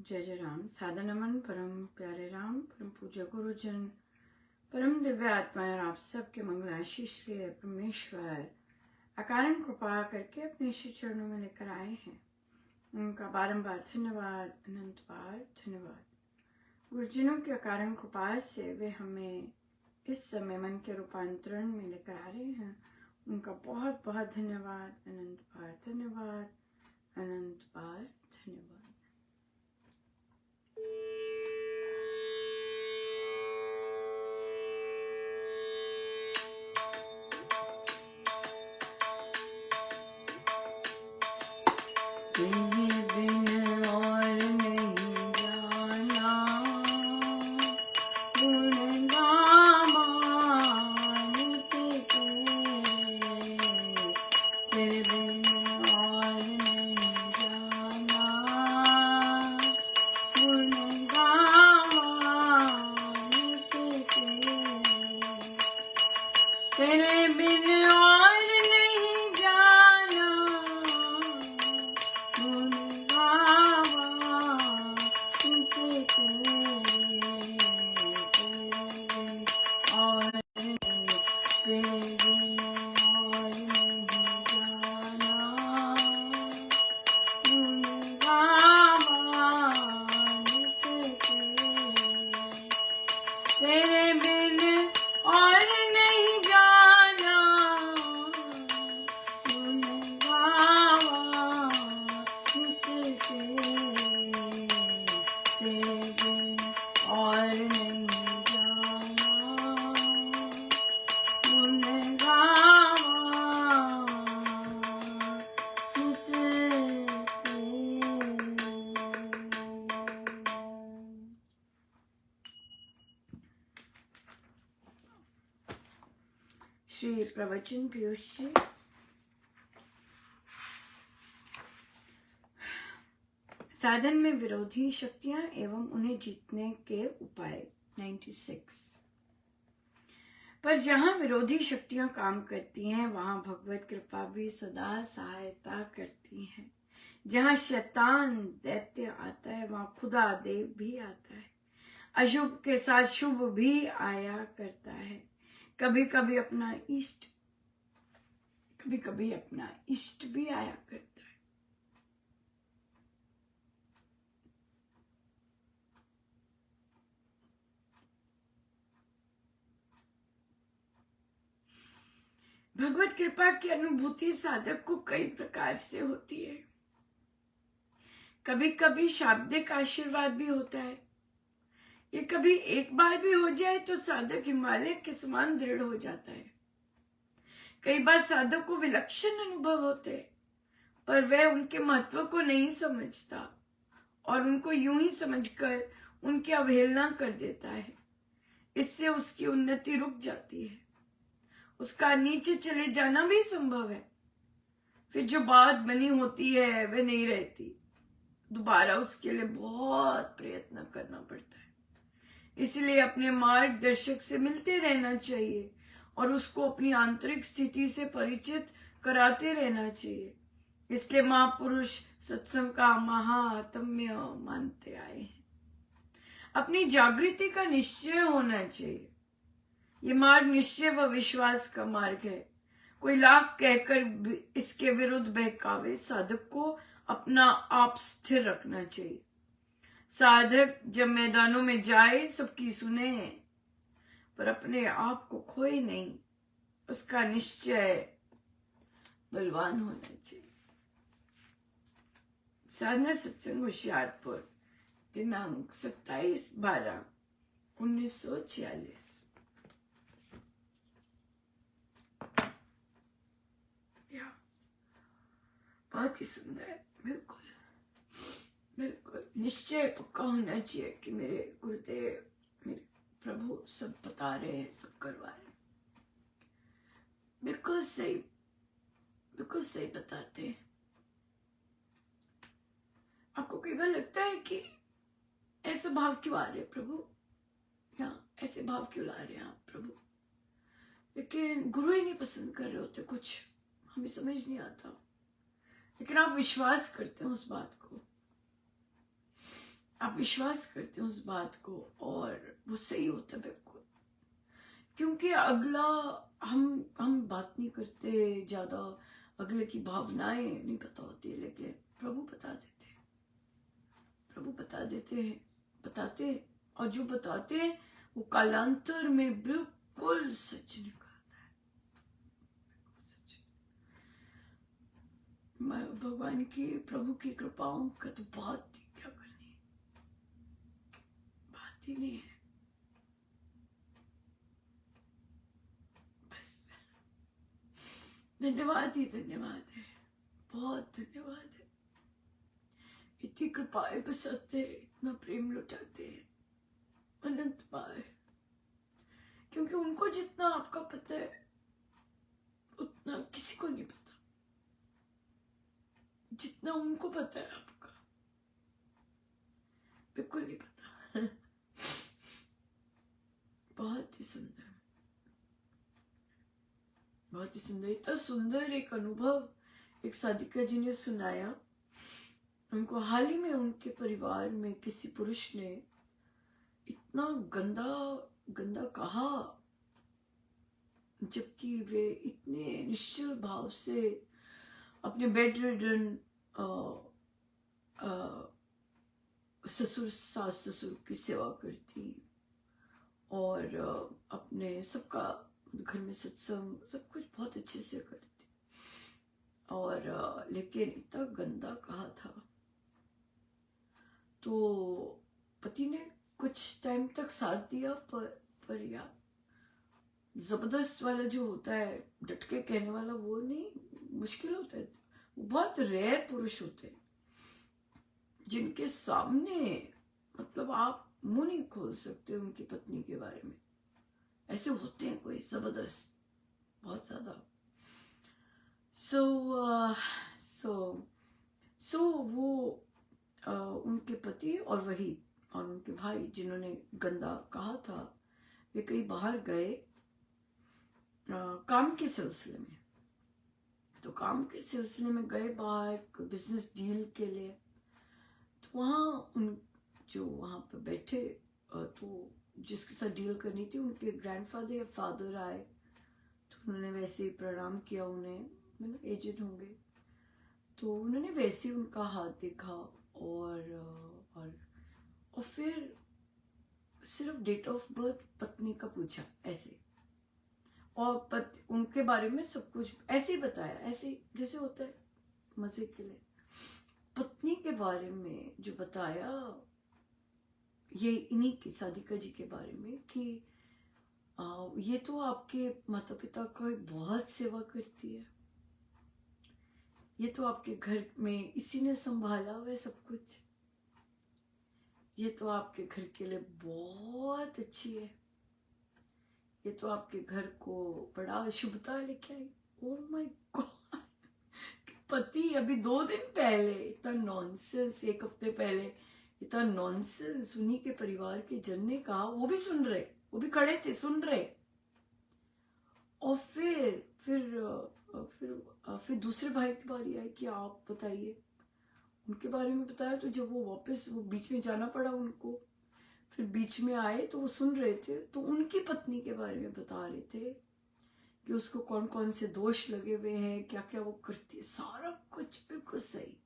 जय जय राम। सादर नमन परम प्यारे राम, परम पूज्य गुरुजन, परम दिव्य आत्मा और आप सबके मंगल आशीष लिए परमेश्वर अकारण कृपा करके अपने श्री चरणों में लेकर आए हैं। उनका बारंबार धन्यवाद, अनंत बार धन्यवाद। गुरुजनों के अकारण कृपा से वे हमें इस समय मन के रूपांतरण में लेकर आ रहे हैं। उनका बहुत बहुत धन्यवाद, अनंत बार धन्यवाद, अनंत बार धन्यवाद। तेरे बिन और नहीं जाना, गुण गाते तेरे बिन और नहीं जाना, गुण गाते तेरे बिन और नहीं जाना, गुण गाते और तेरे बिन और नहीं जाना, गुण गाते तेरे बिन और नहीं जाना, गुण गाते तेरे बिन और नहीं जाना, गुण गाते। श्री प्रवचन पीयूष जी। साधन में विरोधी शक्तियां एवं उन्हें जीतने के उपाय 96। पर जहां विरोधी शक्तियां काम करती हैं वहां भगवत कृपा भी सदा सहायता करती है। जहां शैतान दैत्य आता है वहां खुदा देव भी आता है। अशुभ के साथ शुभ भी आया करता है। कभी कभी अपना इष्ट भी आया करता है। भगवत कृपा की अनुभूति साधक को कई प्रकार से होती है। कभी कभी शाब्दिक आशीर्वाद भी होता है। ये कभी एक बार भी हो जाए तो साधक हिमालय के समान दृढ़ हो जाता है। कई बार साधक को विलक्षण अनुभव होते हैं, पर वह उनके महत्व को नहीं समझता और उनको यूं ही समझकर उनकी अवहेलना कर देता है। इससे उसकी उन्नति रुक जाती है, उसका नीचे चले जाना भी संभव है। फिर जो बात बनी होती है वह नहीं रहती, दोबारा उसके लिए बहुत प्रयत्न करना पड़ता है। इसलिए अपने मार्गदर्शक से मिलते रहना चाहिए और उसको अपनी आंतरिक स्थिति से परिचित कराते रहना चाहिए। इसलिए महापुरुष सत्संग का महात्म्य मानते आए हैं। अपनी जागृति का निश्चय होना चाहिए। ये मार्ग निश्चय व विश्वास का मार्ग है। कोई लाख कहकर इसके विरुद्ध बहकावे, साधक को अपना आप स्थिर रखना चाहिए। साधक जब मैदानों में जाए सबकी सुने, पर अपने आप को खोए नहीं। उसका निश्चय बलवान होना चाहिए। साधना सत्संग होशियारपुर, दिनांक 27/12/1946। बहुत ही सुंदर है। बिल्कुल बिल्कुल निश्चय पक्का होना चाहिए कि मेरे गुरुदेव, मेरे प्रभु सब बता रहे हैं, सब करवा रहे हैं। बिल्कुल सही बताते हैं। आपको कई बार लगता है कि ऐसा भाव क्यों आ रहे हैं प्रभु, या ऐसे भाव क्यों ला रहे हैं आप प्रभु, लेकिन गुरु ही नहीं पसंद कर रहे होते, कुछ हमें समझ नहीं आता, लेकिन आप विश्वास करते हैं उस बात को। आप विश्वास करते हैं उस बात को और वो सही होता है बिल्कुल। क्योंकि अगला हम बात नहीं करते ज्यादा, अगले की भावनाएं नहीं पता होती, लेकिन प्रभु बता देते हैं, प्रभु बता देते हैं, बताते हैं, और जो बताते हैं वो कालांतर में बिल्कुल सच निकलता है, सच। भगवान की, प्रभु की कृपाओं का तो बात ही क्या करनी, बात ही नहीं है। बस धन्यवाद ही धन्यवाद है, बहुत धन्यवाद है। इतनी कृपाएं बरसाते हैं, इतना प्रेम लुटाते हैं अनंत बार, क्योंकि उनको जितना आपका पता है उतना किसी को नहीं पता, जितना उनको पता है आपका बिल्कुल नहीं पता। बहुत ही सुंदर, बहुत ही सुंदर, इतना सुंदर एक अनुभव एक साधिका जी ने सुनाया। उनको हाल ही में उनके परिवार में किसी पुरुष ने इतना गंदा गंदा कहा, जबकि वे इतने निश्चल भाव से अपने बेड रिडन ससुर सास ससुर की सेवा करती और अपने सबका घर में सत्संग सब कुछ बहुत अच्छे से करती, और लेकिन इतना गंदा कहा था। तो पति ने कुछ टाइम तक साथ दिया, पर यार जबरदस्त वाला जो होता है, डट के कहने वाला, वो नहीं, मुश्किल होता है। वो बहुत रेयर पुरुष होते हैं जिनके सामने मतलब आप मुंह नहीं खोल सकते उनकी पत्नी के बारे में, ऐसे होते हैं कोई जबरदस्त, बहुत ज्यादा। सो वो उनके पति और वही और उनके भाई जिन्होंने गंदा कहा था, वे कहीं बाहर गए काम के सिलसिले में। तो काम के सिलसिले में गए बाहर बिजनेस डील के लिए। तो वहाँ उन जो वहाँ पे बैठे, तो जिसके साथ डील करनी थी उनके ग्रैंडफादर या फादर आए, तो उन्होंने वैसे ही प्रणाम किया उन्हें, मतलब एजेड होंगे, तो उन्होंने वैसे ही उनका हाथ देखा और फिर सिर्फ डेट ऑफ बर्थ पत्नी का पूछा ऐसे, और उनके बारे में सब कुछ ऐसे ही बताया, ऐसे जैसे होता है मजे के लिए। पत्नी के बारे में जो बताया, ये इन्हीं की साधिका जी के बारे में कि ये तो आपके माता पिता का बहुत सेवा करती है, ये तो आपके घर में इसी ने संभाला हुआ है सब कुछ, ये तो आपके घर के लिए बहुत अच्छी है, ये तो आपके घर को बड़ा शुभता लेके आई। ओ माय गॉड, पति अभी 2 दिन पहले इतना नॉनसेंस, 1 हफ्ते पहले इतना नॉनसेंस उन्हीं के परिवार के जन ने कहा, वो भी सुन रहे, वो भी खड़े थे सुन रहे। और फिर दूसरे भाई की बारी आई कि आप बताइए, उनके बारे में बताया। तो जब वो वापस, वो बीच में जाना पड़ा उनको, फिर बीच में आए तो वो सुन रहे थे, तो उनकी पत्नी के बारे में बता रहे थे कि उसको कौन कौन से दोष लगे हुए हैं, क्या क्या वो करती है, सारा कुछ बिल्कुल सही,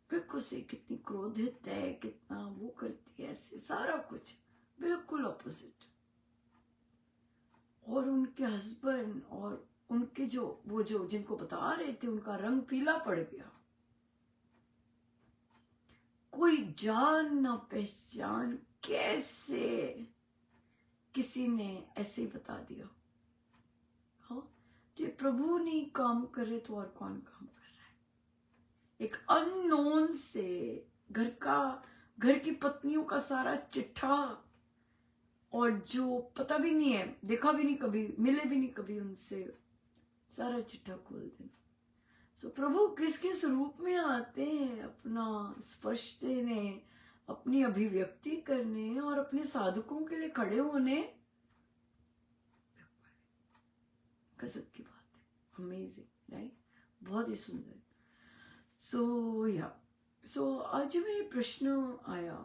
बिल्कुल सही, कितनी क्रोधित है, कितना वो करती है, ऐसे सारा कुछ बिल्कुल ऑपोजिट। और उनके हस्बैंड और उनके वो जो जिनको बता रहे थे, उनका रंग पीला पड़ गया। कोई जान ना पहचान, कैसे किसी ने ऐसे ही बता दिया। हाँ, तो प्रभु नहीं काम कर रहे तो और कौन काम कर रहा है? एक अननोन से घर की पत्नियों का सारा चिट्ठा, और जो पता भी नहीं है, देखा भी नहीं कभी, मिले भी नहीं कभी उनसे, सारा चिट्ठा खोल देना। सो प्रभु किस किस रूप में आते हैं, अपना स्पर्श देने, अपनी अभिव्यक्ति करने और अपने साधकों के लिए खड़े होने। गजब की बात है, अमेजिंग, राइट? बहुत ही सुंदर। सो या आज में ये प्रश्न आया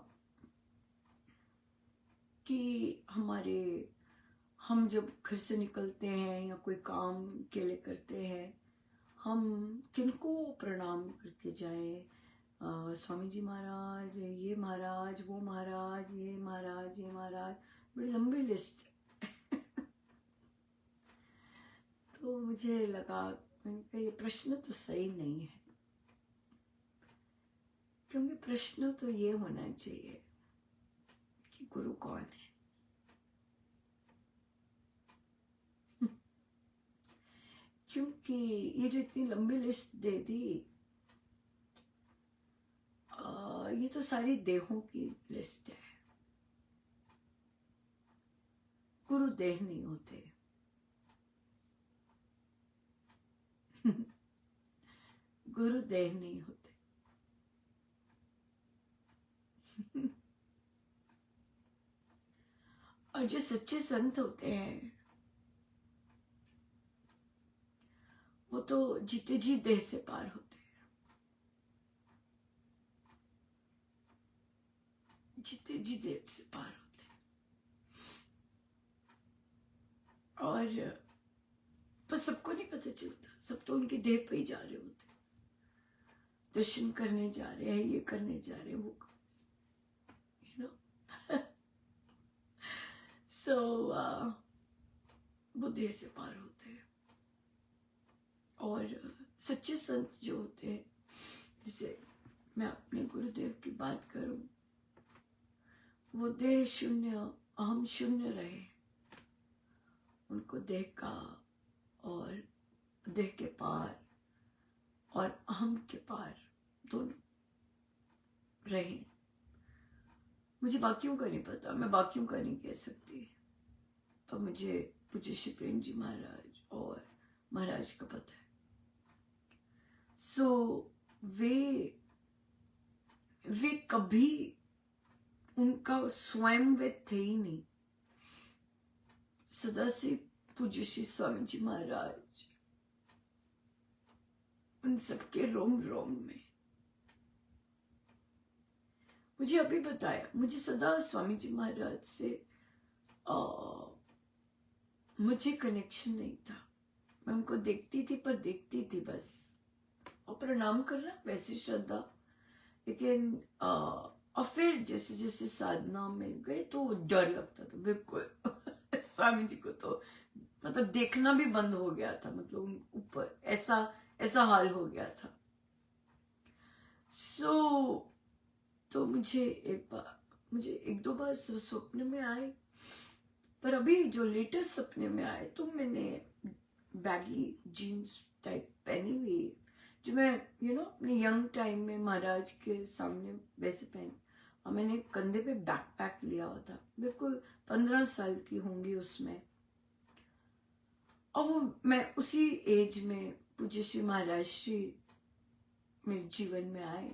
कि हम जब घर से निकलते हैं या कोई काम के लिए करते हैं, हम किनको प्रणाम करके जाएं? स्वामी जी महाराज, ये महाराज, वो महाराज, ये महाराज, ये महाराज, बड़ी लंबी लिस्ट। तो मुझे लगा, मैंने कहा ये प्रश्न तो सही नहीं है, क्योंकि प्रश्न तो ये होना चाहिए कि गुरु कौन है। क्योंकि ये जो इतनी लंबी लिस्ट दे दी, ये तो सारी देहों की लिस्ट है। गुरु देह नहीं होते। गुरु देह नहीं होते। और जो सच्चे संत होते हैं वो तो जीते जी देह से पार होते हैं, जीते जी देह से पार होते हैं। और पर सबको नहीं पता चलता, सब तो उनकी देह पे ही जा रहे होते, दर्शन करने जा रहे हैं, ये करने जा रहे हैं, वो वो देह से पार होते हैं। और सच्चे संत जो होते हैं, जैसे मैं अपने गुरुदेव की बात करूं, वो देह शून्य अहम शून्य रहे। उनको देह का और देह के पार और अहम के पार दोनों रहे। मुझे बाकियों का नहीं पता, मैं बाकियों का नहीं कह सकती, पर मुझे पूज्य श्री प्रेम जी महाराज और महाराज का पता है। वे कभी उनका स्वयं वे थे ही नहीं। सदा से पूज्य श्री स्वामी जी महाराज उन सबके रोम रोम में। मुझे अभी बताया, मुझे सदा स्वामी जी महाराज से मुझे कनेक्शन नहीं था। मैं उनको देखती थी, पर देखती थी बस, और प्रणाम करना वैसी श्रद्धा। लेकिन और फिर जैसे जैसे साधना में गए तो डर लगता था बिल्कुल। स्वामी जी को तो मतलब देखना भी बंद हो गया था, मतलब ऊपर ऐसा हाल हो गया था। तो मुझे एक दो बार सपने में आए, पर अभी जो लेटेस्ट सपने में आए तो मैंने बैगी जीन्स टाइप पहनी हुई, जो मैं अपने यंग टाइम में महाराज के सामने वैसे पहन, और मैंने कंधे पे बैकपैक लिया हुआ था, बिल्कुल 15 साल की होंगी उसमें। और वो मैं उसी एज में पूज्य श्री महाराज श्री मेरे जीवन में आए।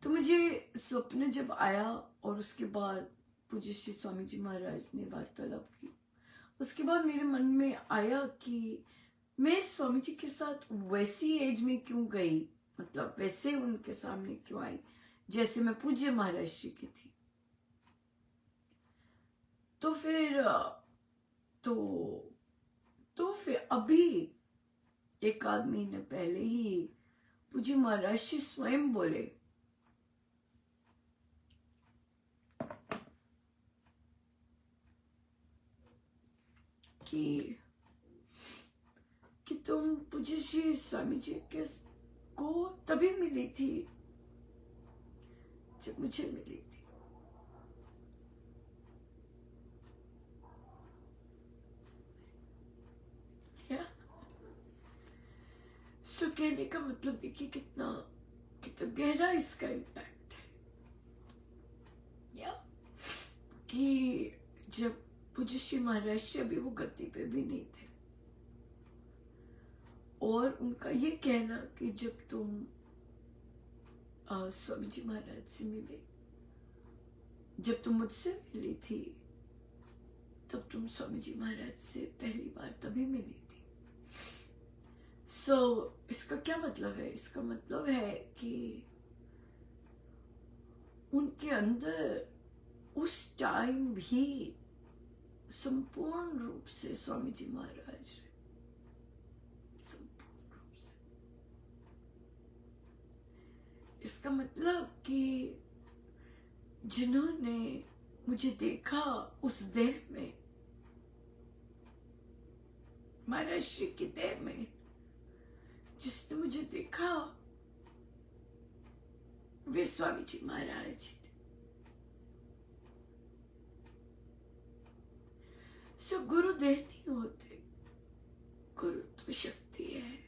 तो मुझे स्वप्न जब आया और उसके बाद पूज्य श्री स्वामी जी महाराज ने वार्तालाप की, उसके बाद मेरे मन में आया कि मैं स्वामी जी के साथ वैसी एज में क्यों गई, मतलब वैसे उनके सामने क्यों आई जैसे मैं पूज्य महाराज श्री की थी। तो फिर अभी एक आध महीने पहले ही पूज्य महाराज श्री स्वयं बोले कि तुम पूज्य श्री स्वामी जी को तभी मिली थी जब मुझे मिली थी। सो कहने का मतलब देखिए कितना गहरा इसका इम्पैक्ट है, या कि जब पूज्य श्री महाराज श्री अभी वो गद्दी पे भी नहीं थे, और उनका ये कहना कि जब तुम स्वामी जी महाराज से मिले, जब तुम मुझसे मिली थी, तब तुम स्वामी जी महाराज से पहली बार तभी मिली थी। इसका क्या मतलब है? इसका मतलब है कि उनके अंदर उस टाइम भी संपूर्ण रूप से स्वामी जी महाराज, संपूर्ण रूप से। इसका मतलब कि जिन्होंने मुझे देखा उस देह में, महाराज श्री की देह में, जिसने मुझे देखा वे स्वामी जी महाराज जी थे। गुरु देह नहीं होते, गुरु तो शक्ति है,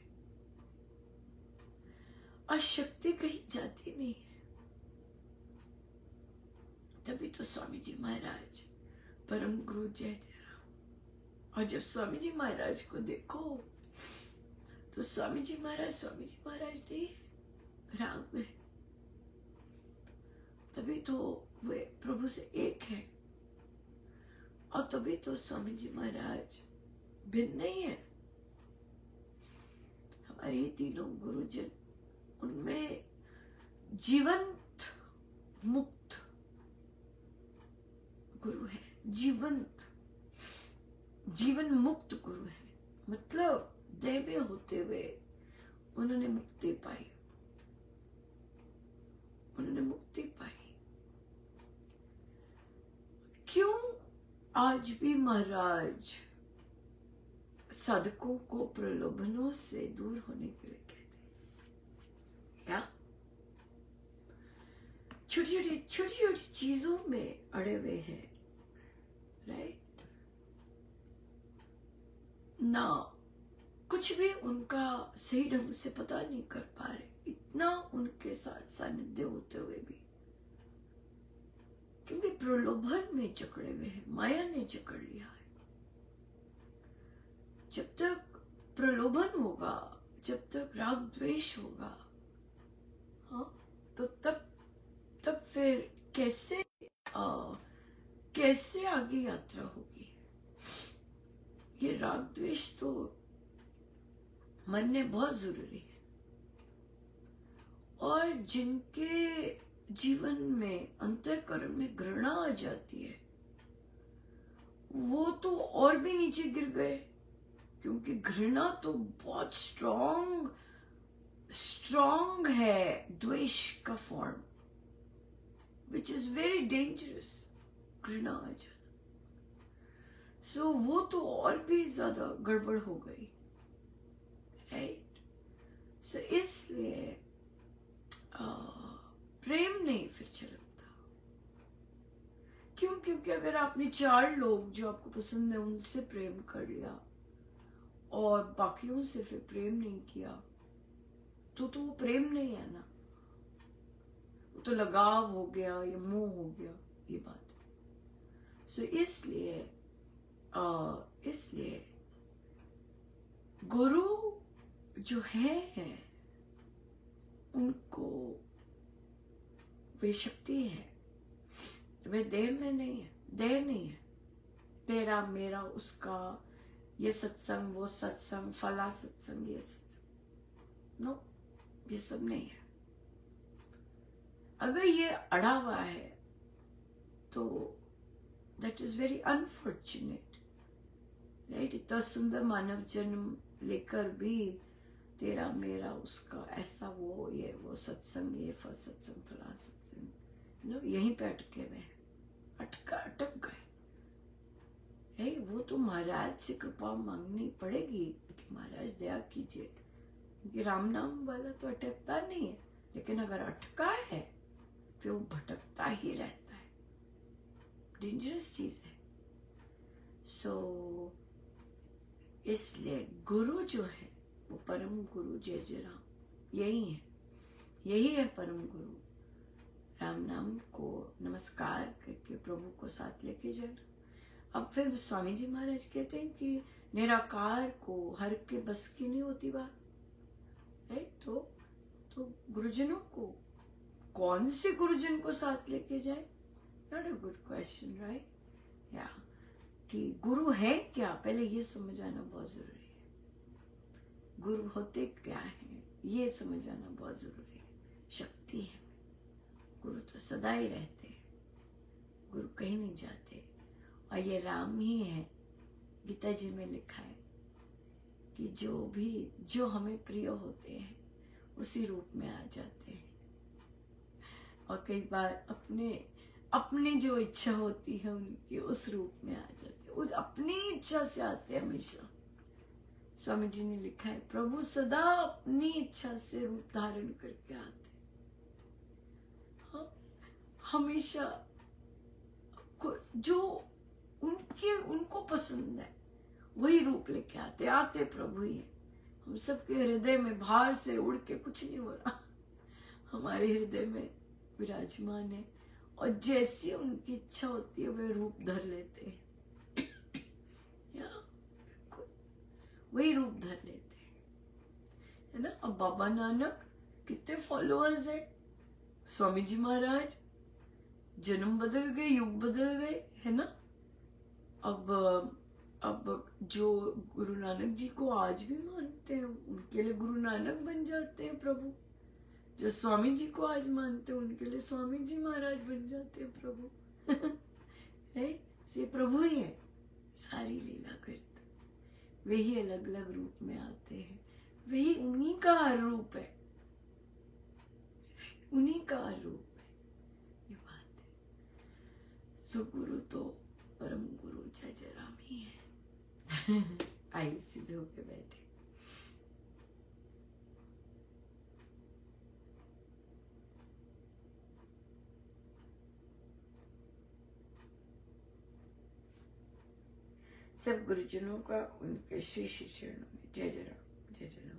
और शक्ति कहीं जाती नहीं है। तभी तो स्वामी जी महाराज परम गुरु जय जय राम। और जब स्वामी जी महाराज को देखो तो स्वामी जी महाराज नहीं है, राम है। तभी तो वे प्रभु से एक है, और तभी तो स्वामी जी महाराज भिन्न नहीं है। हमारे तीनों गुरुजन, उनमें जीवंत मुक्त गुरु है, जीवन मुक्त गुरु है। मतलब देह में होते हुए उन्होंने मुक्ति पाई, उन्होंने मुक्ति पाई। क्यों आज भी महाराज साधकों को प्रलोभनों से दूर होने के लिए कहते हैं? छोटी छोटी चीजों में अड़े हुए हैं, राइट? ना कुछ भी उनका सही ढंग से पता नहीं कर पा रहे, इतना उनके साथ सानिध्य होते हुए भी, क्योंकि प्रलोभन में जकड़े हुए हैं, माया ने जकड़ लिया है। जब तक प्रलोभन होगा, जब तक राग द्वेष होगा, हाँ, तो तब फिर कैसे आगे यात्रा होगी? ये राग द्वेष तो मन में बहुत जरूरी है। और जिनके जीवन में अंतःकरण में घृणा आ जाती है, वो तो और भी नीचे गिर गए, क्योंकि घृणा तो बहुत स्ट्रॉन्ग है, द्वेष का form, which is very dangerous, घृणा आ जाना। वो तो और भी ज्यादा गड़बड़ हो गई, राइट? इसलिए प्रेम नहीं फिर चलता। क्यों? क्योंकि अगर आपने 4 लोग जो आपको पसंद है उनसे प्रेम कर लिया और बाकियों से फिर प्रेम नहीं किया, तो वो प्रेम नहीं है ना, वो तो लगाव हो गया या मोह हो गया, ये बात। इसलिए गुरु जो है उनको वे शक्ति है, वे देह में नहीं है, देह नहीं है, तेरा मेरा उसका, ये सत्संग वो सत्संग, फला सत्संग ये सत्संग, नो, ये सब नहीं है। अगर ये अड़ा हुआ है तो that is very unfortunate, right? इतना सुंदर मानव जन्म लेकर भी तेरा मेरा उसका, ऐसा वो, ये वो सत्संग, ये सत्संग फला सत्संग, नो, यहीं पे अटके हुए, अटक गए। वो तो महाराज से कृपा मांगनी पड़ेगी कि महाराज दया कीजिए, क्योंकि राम नाम वाला तो अटकता नहीं है, लेकिन अगर अटका है फिर वो भटकता ही रहता है, डेंजरस चीज है। इसलिए गुरु जो है वो परम गुरु जय जय राम, यही है परम गुरु। राम नाम को नमस्कार करके प्रभु को साथ लेके जाना। अब फिर स्वामी जी महाराज कहते हैं कि निराकार को हर के बस की नहीं होती बात, राइट? तो गुरुजनों को, कौन से गुरुजन को साथ लेके जाए? Not a good question, right? या कि गुरु है क्या, पहले ये समझ आना बहुत जरूरी है। गुरु होते क्या है ये समझ आना बहुत जरूरी है। शक्ति है, गुरु तो सदा ही रहते हैं, गुरु कहीं नहीं जाते। और ये राम ही है, गीता जी में लिखा है कि जो हमें प्रिय होते हैं उसी रूप में आ जाते हैं। और कई बार अपनी जो इच्छा होती है उनकी उस रूप में आ जाते हैं, उस अपनी इच्छा से आते हैं हमेशा। स्वामी जी ने लिखा है प्रभु सदा अपनी इच्छा से रूप धारण करके आते हैं। हाँ, हमेशा जो उनको पसंद है वही रूप लेके आते प्रभु ही है। हम सबके हृदय में बाहर से उड़ के कुछ नहीं हो रहा, हमारे हृदय में विराजमान है। और जैसी उनकी इच्छा होती है वे रूप धर लेते हैं वही रूप धर लेते हैं, है ना। अब बाबा नानक कितने फॉलोअर्स है, स्वामी जी महाराज जन्म बदल गए, युग बदल गए, है ना। अब जो गुरु नानक जी को आज भी मानते हैं उनके लिए गुरु नानक बन जाते हैं प्रभु। जो स्वामी जी को आज मानते हैं उनके लिए स्वामी जी महाराज बन जाते हैं प्रभु। है ये प्रभु ही है, सारी लीला करते, वही अलग अलग रूप में आते हैं, वही उन्हीं का हर रूप है, उन्हीं का हर रूप है, ये बात है। सो गुरु तो परम गुरु जय राम ही है। आइए सीधे होके बैठे। सब गुरुजनों का उनके श्री श्री चरणों में जय जय राम, जय जय राम।